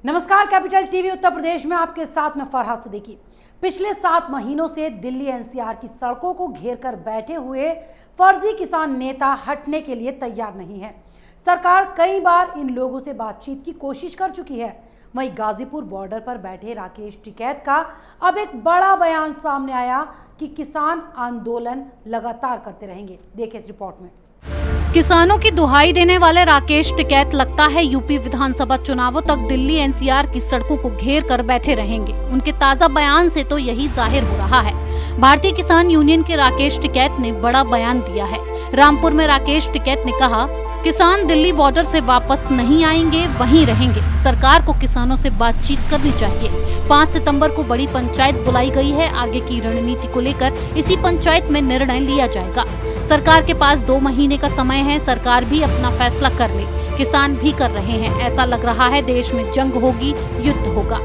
नमस्कार, capital TV Uttar Pradesh में आपके साथ में फरहाद सिद्दीकी। पिछले 7 महीनों से दिल्ली एनसीआर की सड़कों को घेर कर बैठे हुए फर्जी किसान नेता हटने के लिए तैयार नहीं है। सरकार कई बार इन लोगों से बातचीत की कोशिश कर चुकी है। वहीं गाजीपुर बॉर्डर पर बैठे राकेश टिकैत का अब एक बड़ा बयान सामने आया कि किसान आंदोलन लगातार करते रहेंगे। देखिए इस रिपोर्ट में। किसानों की दुहाई देने वाले राकेश टिकैत लगता है यूपी विधानसभा चुनावों तक दिल्ली एनसीआर की सड़कों को घेर कर बैठे रहेंगे। उनके ताजा बयान से तो यही जाहिर हो रहा है। भारतीय किसान यूनियन के राकेश टिकैत ने बड़ा बयान दिया है। रामपुर में राकेश टिकैत ने कहा, किसान दिल्ली बॉर्डर से वापस नहीं आएंगे, वहीं रहेंगे। सरकार को किसानों से बातचीत करनी चाहिए। 5 सितंबर को बड़ी पंचायत बुलाई गई है। आगे की रणनीति को लेकर इसी पंचायत में निर्णय लिया जाएगा। सरकार के पास 2 महीने का समय है। सरकार भी अपना फैसला कर ले। किसान भी कर रहे हैं। ऐसा लग रहा है देश में जंग होगी, युद्ध होगा।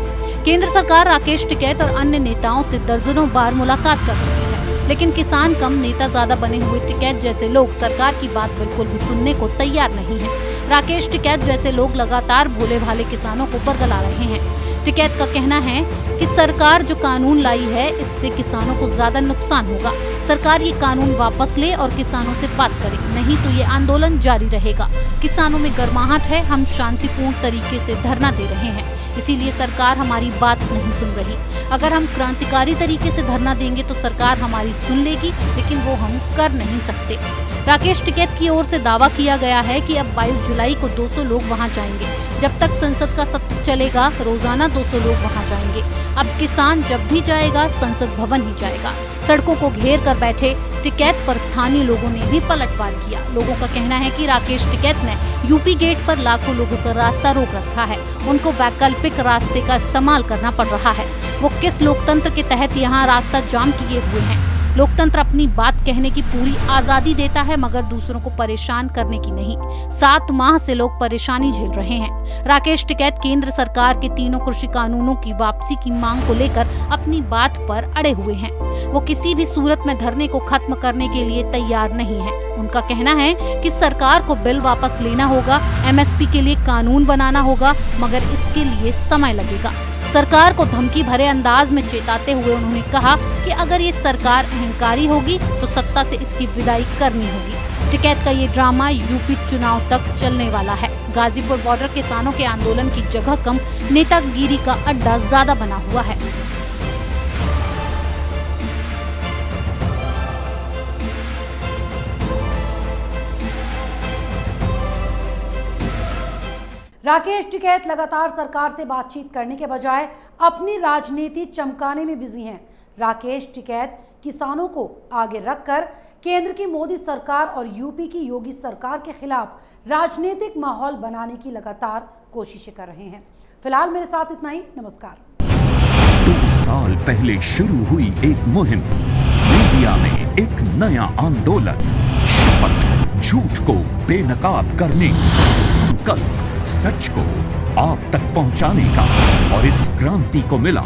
केंद्र सरकार राकेश टिकैत और अन्य नेताओं से दर्जनों बार मुलाकात कर चुकी है, लेकिन किसान कम नेता ज्यादा बने हुए टिकैत जैसे लोग सरकार की बात बिल्कुल भी सुनने को तैयार नहीं है। राकेश टिकैत जैसे लोग लगातार भोले भाले किसानों को बरगला रहे हैं। टिकैत का कहना है कि सरकार जो कानून लाई है, इससे किसानों को ज्यादा नुकसान होगा। सरकार ये कानून वापस ले और किसानों से बात करे, नहीं तो ये आंदोलन जारी रहेगा। किसानों में गर्माहट है। हम शांतिपूर्ण तरीके से धरना दे रहे हैं, इसीलिए सरकार हमारी बात नहीं सुन रही। अगर हम क्रांतिकारी तरीके से धरना देंगे तो सरकार हमारी सुन लेगी, लेकिन वो हम कर नहीं सकते। राकेश टिकैत की ओर से दावा किया गया है कि अब 22 जुलाई को 200 लोग वहां जाएंगे। जब तक संसद का सत्र चलेगा, रोजाना 200 लोग वहां जाएंगे। अब किसान जब भी जाएगा, संसद भवन ही जाएगा। सड़कों को घेर कर बैठे टिकैत पर स्थानीय लोगों ने भी पलटवार किया। लोगों का कहना है कि राकेश टिकैत ने यूपी गेट पर लाखों लोगों का रास्ता रोक रखा है। उनको वैकल्पिक रास्ते का इस्तेमाल करना पड़ रहा है। वो किस लोकतंत्र के तहत यहाँ रास्ता जाम किए हुए हैं? लोकतंत्र अपनी बात कहने की पूरी आजादी देता है, मगर दूसरों को परेशान करने की नहीं। 7 माह से लोग परेशानी झेल रहे हैं। राकेश टिकैत केंद्र सरकार के 3 कृषि कानूनों की वापसी की मांग को लेकर अपनी बात पर अड़े हुए हैं। वो किसी भी सूरत में धरने को खत्म करने के लिए तैयार नहीं है। उनका कहना है कि सरकार को बिल वापस लेना होगा, MSP के लिए कानून बनाना होगा, मगर इसके लिए समय लगेगा। सरकार को धमकी भरे अंदाज में चेताते हुए उन्होंने कहा कि अगर ये सरकार अहंकारी होगी तो सत्ता से इसकी विदाई करनी होगी। टिकैत का ये ड्रामा यूपी चुनाव तक चलने वाला है। गाजीपुर बॉर्डर किसानों के आंदोलन की जगह कम, नेतागिरी का अड्डा ज्यादा बना हुआ है। राकेश टिकैत लगातार सरकार से बातचीत करने के बजाय अपनी राजनीति चमकाने में बिजी हैं। राकेश टिकैत किसानों को आगे रखकर केंद्र की मोदी सरकार और यूपी की योगी सरकार के खिलाफ राजनीतिक माहौल बनाने की लगातार कोशिशें कर रहे हैं। फिलहाल मेरे साथ इतना ही। नमस्कार। 2 साल पहले शुरू हुई एक मुहिम, मीडिया में एक नया आंदोलन, शपथ झूठ को बेनकाब करने की, संकल्प सच को आप तक पहुंचाने का। और इस क्रांति को मिला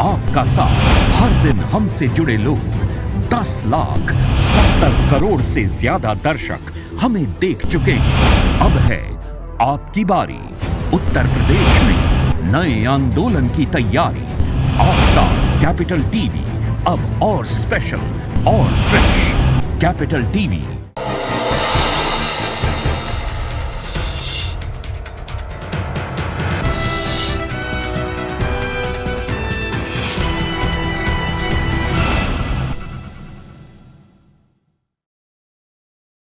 आपका साथ। हर दिन हमसे जुड़े लोग, 10,70 करोड़ से ज्यादा दर्शक हमें देख चुके हैं। अब है आपकी बारी। उत्तर प्रदेश में नए आंदोलन की तैयारी। आपका कैपिटल टीवी अब और स्पेशल और फ्रेश। Capital TV